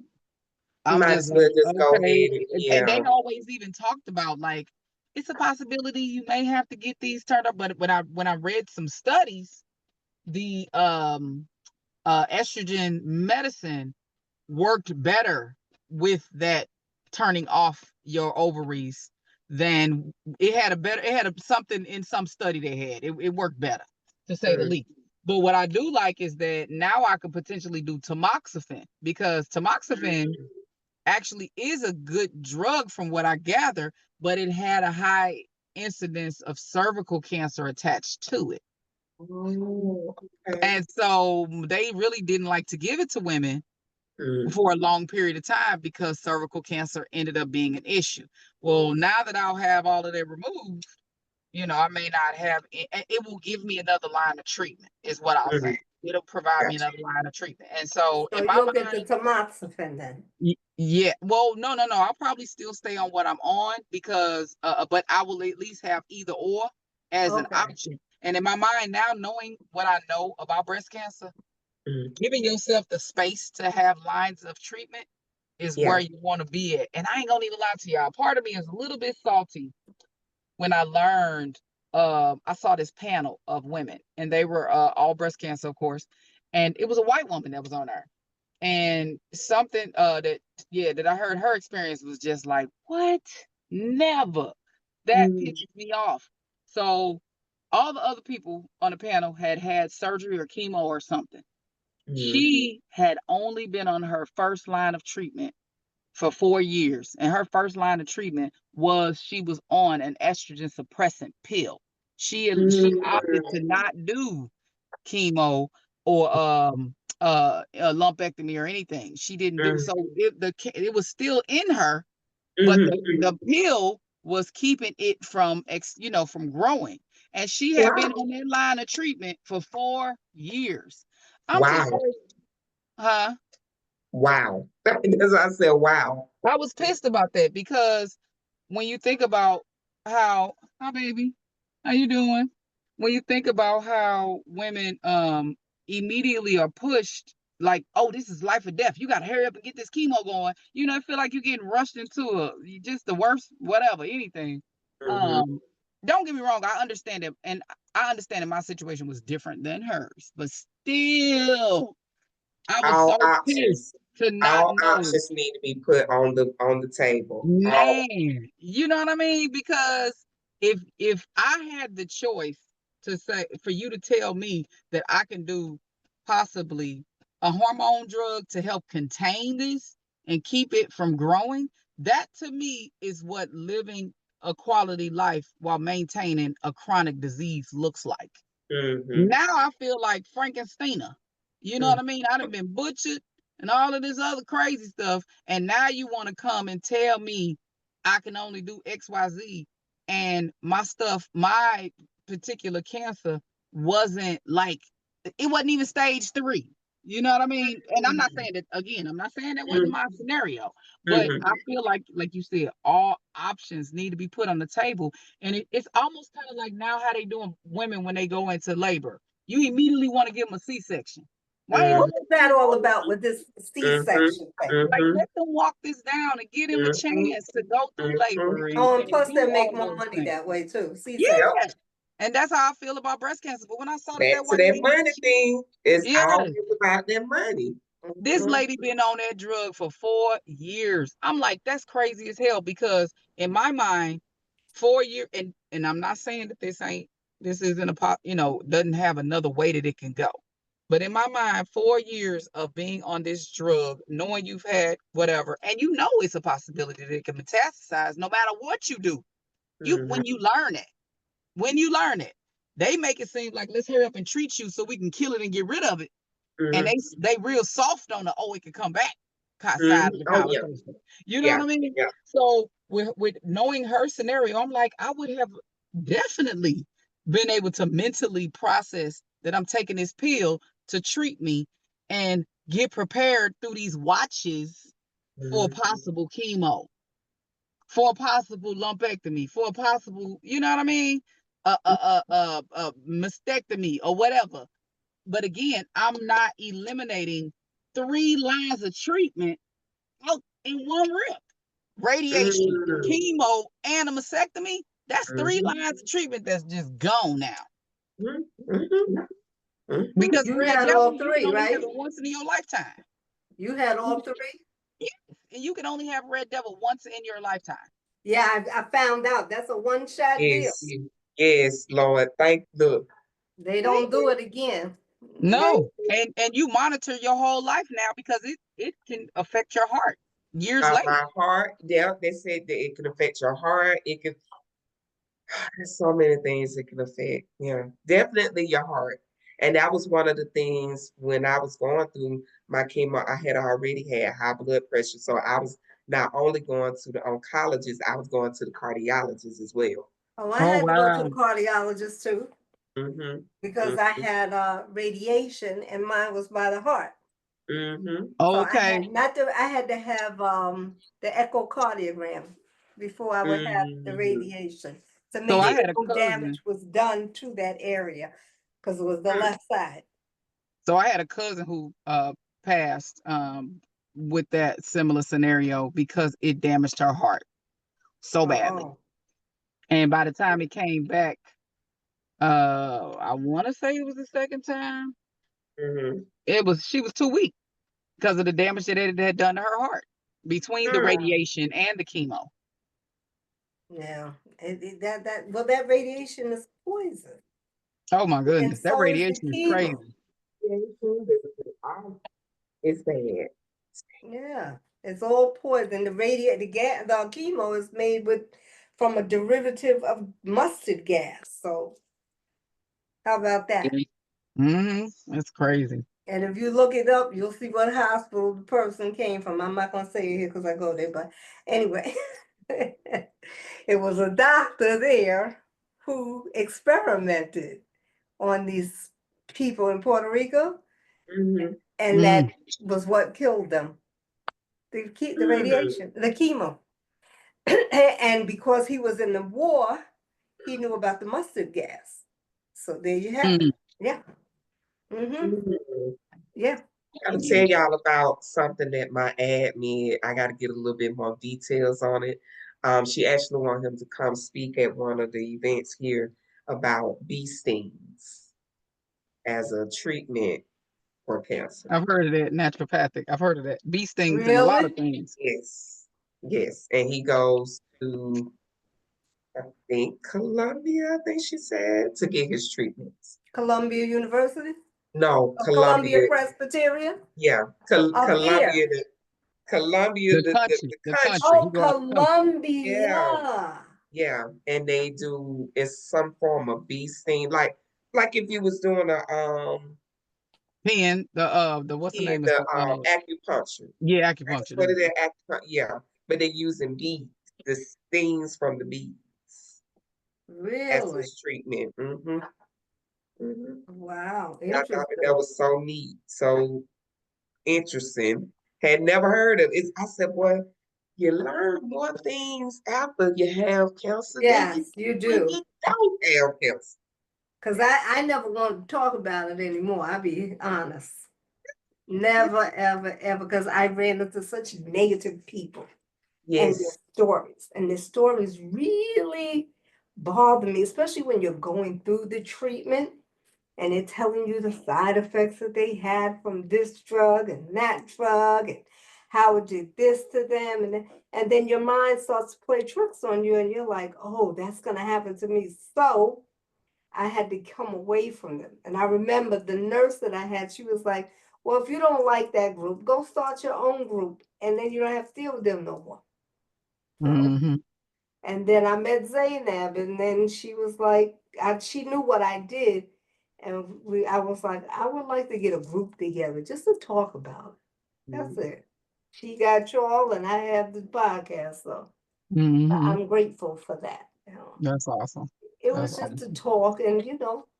I'm Might just as like, well just go okay. ahead and And they yeah. always even talked about like it's a possibility you may have to get these turned up. But when I read some studies, the estrogen medicine worked better with that turning off your ovaries than it had something in some study they had. It worked better, to say the Mm. least. But what I do like is that now I could potentially do tamoxifen, because tamoxifen Mm. actually is a good drug from what I gather, but it had a high incidence of cervical cancer attached to it. Oh, okay. And so they really didn't like to give it to women for a long period of time because cervical cancer ended up being an issue. Well, now that I'll have all of that removed, I may not have it. It will give me another line of treatment, is what I'll say. It'll provide me Gotcha. another line of treatment. And so So in my you'll get the mind, tamoxifen then. yeah. Well, no. I'll probably still stay on what I'm on because, but I will at least have either or as an Okay. option. And in my mind now, knowing what I know about breast cancer, giving yourself the space to have lines of treatment is Yeah. where you want to be at. And I ain't gonna even lie to y'all. Part of me is a little bit salty when I learned. I saw this panel of women, and they were all breast cancer, of course, and it was a white woman that was on there. And something that I heard her experience was just like, what? Never. That pisses me off. So all the other people on the panel had surgery or chemo or something. She had only been on her first line of treatment for 4 years, and her first line of treatment was she was on an estrogen suppressant pill. She opted to not do chemo or a lumpectomy or anything. She didn't do so. It was still in her, but the pill was keeping it from from growing. And she had been on that line of treatment for 4 years. I'm just Wow. like, huh? Wow. That's what I said, wow. I was pissed about that because when you think about hi baby, how you doing? When you think about how women immediately are pushed like, oh, this is life or death. You got to hurry up and get this chemo going. I feel like you're getting rushed into just the worst, whatever, anything. Don't get me wrong, I understand it, and I understand that my situation was different than hers, but still, I was All so pissed options. to not All know. options need to be put on the table. All. Man, you know what I mean? Because if I had the choice to say for you to tell me that I can do possibly a hormone drug to help contain this and keep it from growing, that to me is what living a quality life while maintaining a chronic disease looks like. Now I feel like Frankensteina. You know what I mean? I'd have been butchered and all of this other crazy stuff. And now you want to come and tell me I can only do XYZ. And my particular cancer wasn't like, it wasn't even stage 3. You know what I mean? And I'm not saying that again, I'm not saying that wasn't my scenario, but I feel like you said, all options need to be put on the table. And it's almost kind of like now how they doing women when they go into labor. You immediately want to give them a C-section. Why What is that all about with this C-section thing? like, let them walk this down and give them a chance to go through labor Oh, and and plus do they make all more those money things. that way too. C-section. Yeah. And that's how I feel about breast cancer. But when I saw that Back to white that lady, money thing. It's yeah, always about that money. this lady been on that drug for 4 years. I'm like, that's crazy as hell because in my mind, 4 years, and I'm not saying that this isn't doesn't have another way that it can go. But in my mind, 4 years of being on this drug, knowing you've had whatever, and it's a possibility that it can metastasize no matter what you do. When you learn it, they make it seem like let's hurry up and treat you so we can kill it and get rid of it. And they real soft on it can come back side of the Oh yeah. conversation. You know Yeah. what I mean? Yeah. So with knowing her scenario, I'm like, I would have definitely been able to mentally process that I'm taking this pill to treat me and get prepared through these watches for possible chemo, for a possible lumpectomy, for a possible, you know what I mean? Mastectomy or whatever. But again, I'm not eliminating 3 lines of treatment out in one rip. Radiation, chemo, and a mastectomy. That's 3 lines of treatment that's just gone now. Because You red had devil, all you can three, only have right? it once in your lifetime. You had all three? Yes. And you can only have red devil once in your lifetime. Yeah, I found out. That's a one-shot deal. Yes. Yes, Lord. Look. They don't do it again. No. And you monitor your whole life now because it can affect your heart years later. My heart, yeah, they said that it can affect your heart. It can, there's so many things it can affect. Yeah, definitely your heart. And that was one of the things when I was going through my chemo, I had already had high blood pressure. So I was not only going to the oncologist, I was going to the cardiologist as well. Oh, I Oh had to go to wow. the cardiologist too Mm-hmm. because I had radiation and mine was by the heart. Mm-hmm. So I Okay. had not to, I had to have the echocardiogram before I would have the Mm-hmm. radiation to So make I Yeah. sure had a no cousin. damage was done to that area because it was the left side. So I had a cousin who passed with that similar scenario because it damaged her heart so badly. Oh, And by the time it came back, I want to say it was the second time. Mm-hmm. She was too weak because of the damage that it had done to her heart between the Mm. radiation and the chemo. yeah. Well, that radiation is poison, Oh my and goodness, that so is the radiation is chemo. crazy. Yeah, it's bad. Yeah, it's all poison. The chemo is made from a derivative of mustard gas. So how about that? That's crazy. And if you look it up, you'll see what hospital the person came from. I'm not gonna say it here because I go there, but anyway, it was a doctor there who experimented on these people in Puerto Rico, Mm-hmm. and Mm, that was what killed them. The Mm-hmm. radiation, the chemo. And because he was in the war, he knew about the mustard gas. So there you have it. mm. Yeah. Mm-hmm. Mm-hmm. Yeah. I gotta tell y'all about something that my admin, I gotta get a little bit more details on it. She actually wanted him to come speak at one of the events here about bee stings as a treatment for cancer. I've heard of that naturopathic. I've heard of that bee stings and a lot of Really? things. Yes, yes. And he goes to, I think, Columbia, I think she said, to get his treatments. Columbia University? No, Of Columbia Columbia, Presbyterian? yeah, Up here. Columbia, The the country, the country. He Oh, country. go out the country. Yeah, Columbia. yeah, and they do it's some form of bee sting, like if you was doing a Then the what's the in name is the the acupuncture. yeah, That's acupuncture. what There it you is, acupuncture. Yeah, but they're using bees, the stings from the bees as Really? his treatment. Mm-hmm. Mm-hmm. Wow. I thought that Interesting. was so neat, so interesting. Had never heard of it. I said, "Boy, you learn more things after you have cancer than you Yes, do you when do. you don't have cancer." Because I never want to talk about it anymore. I'll be honest. Never, ever, ever. Because I ran into such negative people and their Yes. stories. And the stories really bother me, especially when you're going through the treatment and they're telling you the side effects that they had from this drug and that drug and how it did this to them. And then your mind starts to play tricks on you and you're like, oh, that's going to happen to me. So I had to come away from them. And I remember the nurse that I had, she was like, well, if you don't like that group, go start your own group. And then you don't have to deal with them no more. go. So, Mm-hmm. and then I met Zainab, and then she was like, she knew what I did. And I was like, I would like to get a group together just to talk about it. That's Mhm. it. She got y'all, and I have the podcast. So Mm-hmm. I'm grateful for that. You know. That's awesome. It That's was just to awesome. talk and,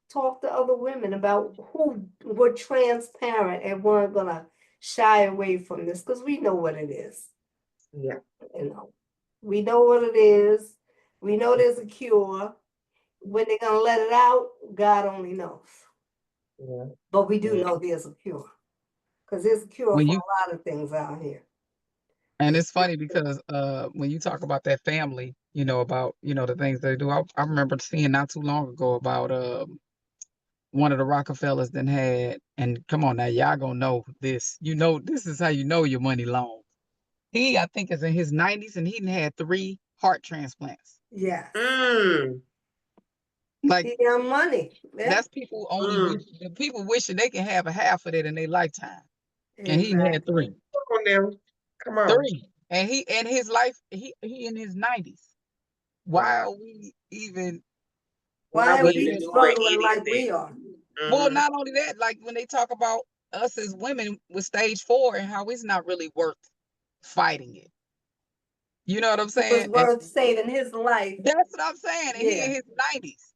talk to other women about who were transparent and weren't going to shy away from this because we know what it is. Yeah. You know, we know what it is. We know there's a cure. When they're going to let it out, God only knows. Yeah. But we do Yeah. know there's a cure because there's a cure When for you a lot of things out here. and it's funny because when you talk about that family, about the things they do. I remember seeing not too long ago about one of the Rockefellers then had, and come on now, y'all gonna know this. This is how you know your money long. He, I think, is in his 90s, and he done had 3 heart transplants. Yes. Mm. Like, He got money. Yeah, that's people only wish Mm. the people wishing they can have a half of that in their lifetime. And he had exactly. Come on now. Come on. 3. And he and his life, he in his 90s. Why Wow. are we even Why Why are we are but we even yet doing struggling like we anything? are? Well, Mhm. not only that, like when they talk about us as women with stage 4 and how it's not really worth fighting it. You know what I'm It was saying? And worth saving his life. that's what I'm saying. And he in Yeah. his 90s.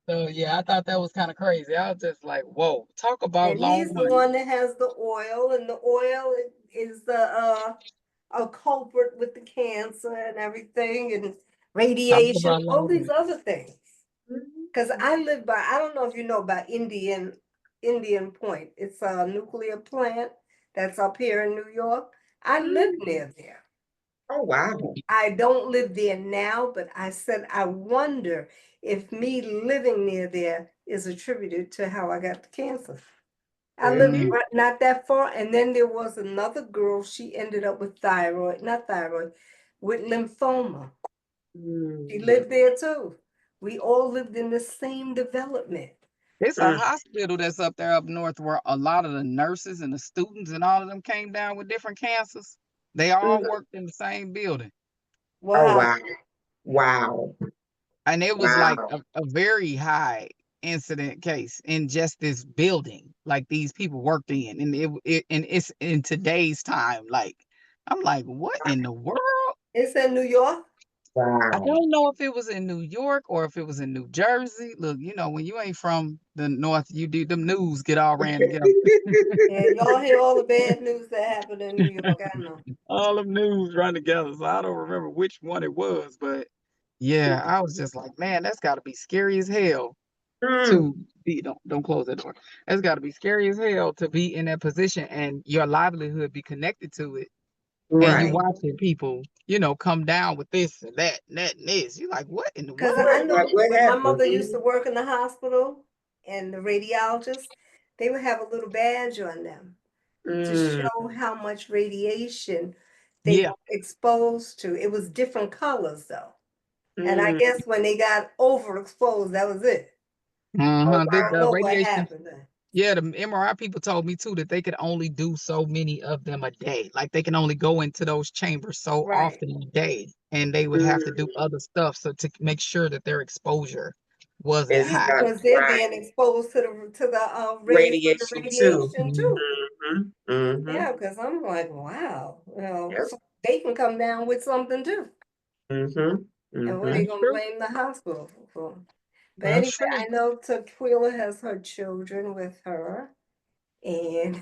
So yeah, I thought that was kind of crazy. I was just like, whoa, talk about And long he's the money. one that has the oil, and the oil is the a culprit with the cancer and everything, and Talk radiation, about all long these money. other things. Because I live by, I don't know if you know about Indian Point. It's a nuclear plant that's up here in New York. I live Mhm. near there. Oh, wow. I don't live there now, but I said I wonder if me living near there is attributed to how I got the cancer. I lived Mm, not that far, and then there was another girl. She ended up with not thyroid, with lymphoma. She Mhm. lived there too. We all lived in the same development. It's a Mm. hospital that's up there up north where a lot of the nurses and the students and all of them came down with different cancers. They all Mhm. worked in the same building. What Oh, wow. happened? Wow. And it was like Wow. a very high incident case in just this building, like these people worked in. And and it's in today's time. Like, I'm like, what in the world? It's in New York. I Wow. don't know if it was in New York or if it was in New Jersey. Look, you know, when you ain't from the north, you do them news get all ran together. Yeah, y'all hear all the bad news that happened in New York. I know. All them news run together. So I don't remember which one it was, but yeah, I was just like, man, that's gotta be scary as hell Mm. to be don't close that door. That's gotta be scary as hell to be in that position and your livelihood be connected to it. And you Right. Right. watching people, you know, come down with this and that and that and this. You're like, what in the Because world? I Right. know Like, what when my happened? mother used to work in the hospital and the radiologist, they would have a little badge on them to Mm. show how much radiation they Yeah. were exposed to. It was different colors though. And I Mm. guess when they got overexposed, that was it. Oh, Uh-huh. I The, don't wow. the know what radiation. happened then. Yeah, the MRI people told me too that they could only do so many of them a day. Like they can only go into those chambers so Right. often a day, and they would have to do Mm. other stuff so to make sure that their exposure wasn't It's Yeah, high. not because they're right. being exposed to the rays from the Radiation too. radiation too. Mhm. Mhm. Mhm. Yeah, because I'm like, wow, Yep. so they can come down with something too. Mhm. And what are they Mhm. That's gonna true. blame the hospital for? But That's anyway, true. I know Tequila has her children with her, and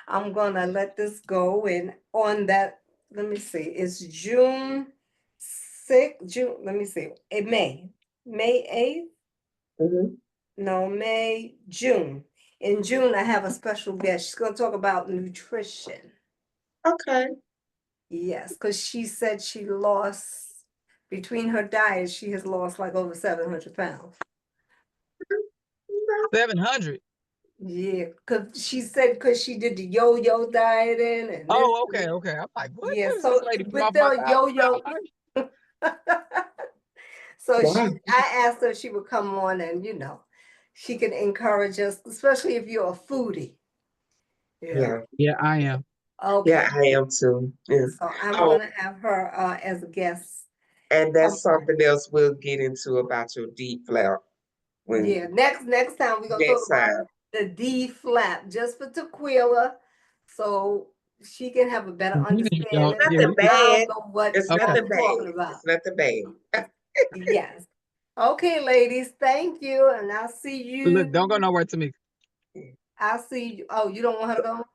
I'm gonna let this go. And on that, let me see, it's June 6th, June, let me see, May 8th? Mhm. No, June. In June, I have a special guest. She's gonna talk about nutrition. Okay. Yes, because she said she lost, between her diets, she has lost like over 700 pounds. Okay. 700. Yeah, because she said because she did the yo-yo dieting and this Oh, and okay, that. okay. I'm like, what? Yeah, What is this so lady from with off my the yo-yo, thousand? so Wow. I asked her if she would come on and she can encourage us, especially if you're a foodie. Yeah. Yeah. Yeah, I am. Yeah, Okay. I am too. Yeah. So I'm Oh, gonna have her as a guest. and Come that's on. something else we'll get into about your deep flap when Yeah, next time we're gonna talk next about time. the D flap just for Tequila, so she can have a better Y'all, understanding. yeah, Because Nothing I bad. don't know what It's okay. nothing I'm bad. talking about. It's nothing bad. Yes. Okay, ladies, thank you, and I'll see Look, don't go you. nowhere to me. I'll see you. Oh, you don't want her to go?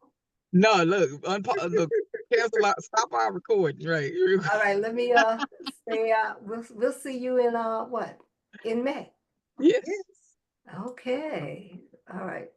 No, look, look, cancel out, stop our recording, right? All right, let me stay out. We'll see you in what? In May. Yes. Yes. Okay. All right.